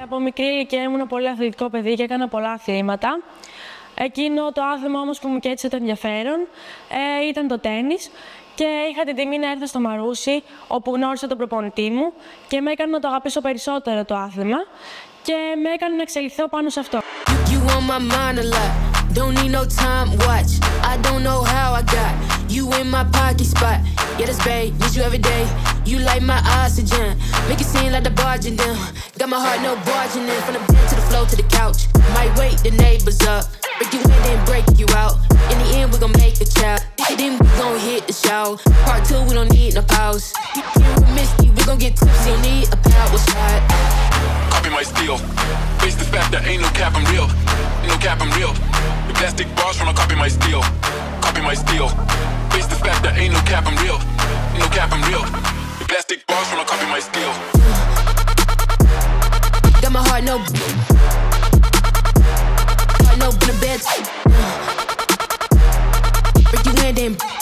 Από μικρή ηλικία ήμουν πολύ αθλητικό παιδί και έκανα πολλά αθλήματα. Εκείνο το άθλημα όμως που μου κέντρισε το ενδιαφέρον ήταν το τένις και είχα την τιμή να έρθω στο Μαρούσι, όπου γνώρισα τον προπονητή μου και με έκανε να το αγαπήσω περισσότερο το άθλημα και με έκανε να εξελιχθώ πάνω σε αυτό. Don't need no time watch. I don't know how I got you in my pocket spot. Yeah, that's babe, need you every day. You like my oxygen, make it seem like the barging down. Got my heart no barging in. From the bed to the floor to the couch. Might wake the neighbors up, break you in then break you out. In the end we gon' make a child. Then we gon' hit the shower. Part 2 we don't need no pause. Here with Misty we gon' get tipsy. Don't need a power shot. Copy my steel. Face the fact that ain't no cap, I'm real. Ain't no cap, I'm real. The plastic bars tryna copy my steel. Copy my steel. Face the fact that ain't no cap, I'm real. Ain't no cap, I'm real. The plastic bars tryna copy my steel. Got my heart no in the bed. Break you in then.